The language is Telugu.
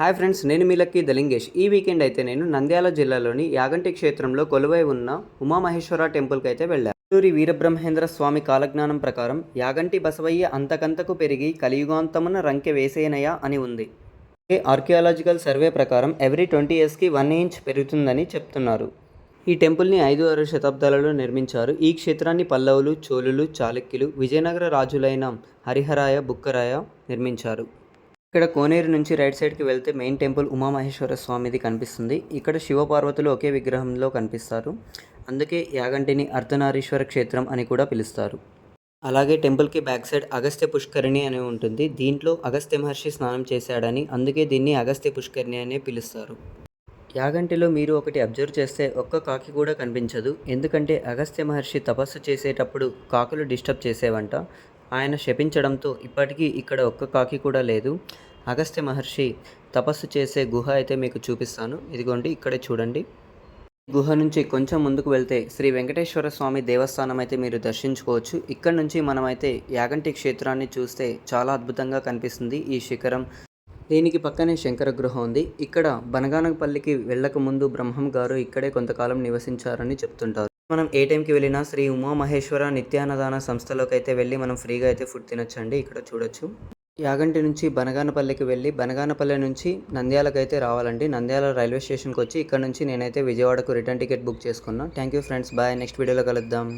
హాయ్ ఫ్రెండ్స్, నేను మీ లక్కీ దలింగేష్. ఈ వీకెండ్ అయితే నేను నంద్యాల జిల్లాలోని యాగంటి క్షేత్రంలో కొలువై ఉన్న ఉమామహేశ్వర టెంపుల్కి అయితే వెళ్ళాను. అల్లూరి వీరబ్రహ్మేంద్ర స్వామి కాలజ్ఞానం ప్రకారం యాగంటి బసవయ్య అంతకంతకు పెరిగి కలియుగాంతమున రంకె వేసేనయ అని ఉంది. ఆర్కియాలజికల్ సర్వే ప్రకారం ఎవ్రీ 20 yearsకి 1 inch పెరుగుతుందని చెప్తున్నారు. ఈ టెంపుల్ని 5-6 శతాబ్దాలలో నిర్మించారు. ఈ క్షేత్రాన్ని పల్లవులు, చోళులు, చాళుక్యులు, విజయనగర రాజులైన హరిహరాయ, బుక్కరాయ నిర్మించారు. ఇక్కడ కోనేరు నుంచి రైట్ సైడ్కి వెళ్తే మెయిన్ టెంపుల్ ఉమామహేశ్వర స్వామిది కనిపిస్తుంది. ఇక్కడ శివపార్వతులు ఒకే విగ్రహంలో కనిపిస్తారు. అందుకే యాగంటిని అర్ధనారీశ్వర క్షేత్రం అని కూడా పిలుస్తారు. అలాగే టెంపుల్కి బ్యాక్ సైడ్ అగస్త్య పుష్కరిణి అని ఉంటుంది. దీంట్లో అగస్త్య మహర్షి స్నానం చేశాడని, అందుకే దీన్ని అగస్త్య పుష్కరిణి అనే పిలుస్తారు. యాగంటిలో మీరు ఒకటి అబ్జర్వ్ చేస్తే ఒక్క కాకి కూడా కనిపించదు. ఎందుకంటే అగస్త్య మహర్షి తపస్సు చేసేటప్పుడు కాకులు డిస్టర్బ్ చేసేవంట. ఆయన శపించడంతో ఇప్పటికీ ఇక్కడ ఒక్క కాకి కూడా లేదు. అగస్త్య మహర్షి తపస్సు చేసే గుహ అయితే మీకు చూపిస్తాను. ఇదిగోండి, ఇక్కడే చూడండి. గుహ నుంచి కొంచెం ముందుకు వెళ్తే శ్రీ వెంకటేశ్వర స్వామి దేవస్థానం అయితే మీరు దర్శించుకోవచ్చు. ఇక్కడ నుంచి మనమైతే యాగంటి క్షేత్రాన్ని చూస్తే చాలా అద్భుతంగా కనిపిస్తుంది ఈ శిఖరం. దీనికి పక్కనే శంకర గృహ ఉంది. ఇక్కడ బనగానపల్లికి వెళ్ళక ముందు బ్రహ్మం గారు ఇక్కడే కొంతకాలం నివసించారని చెప్తుంటారు. మనం ఏ టైంకి వెళ్ళినా శ్రీ ఉమామహేశ్వర నిత్యాన్నదాన సంస్థలోకి అయితే వెళ్ళి మనం ఫ్రీగా అయితే ఫుడ్ తినొచ్చండి. ఇక్కడ చూడొచ్చు. యాగంటి నుంచి బనగానపల్లికి వెళ్ళి బనగానపల్లి నుంచి నంద్యాలకు అయితే రావాలండి. నంద్యాల రైల్వే స్టేషన్కి వచ్చి ఇక్కడ నుంచి నేనైతే విజయవాడకు రిటర్న్ టికెట్ బుక్ చేసుకున్నాను. Thank you friends, bye. Next వీడియోలో కలుద్దాం.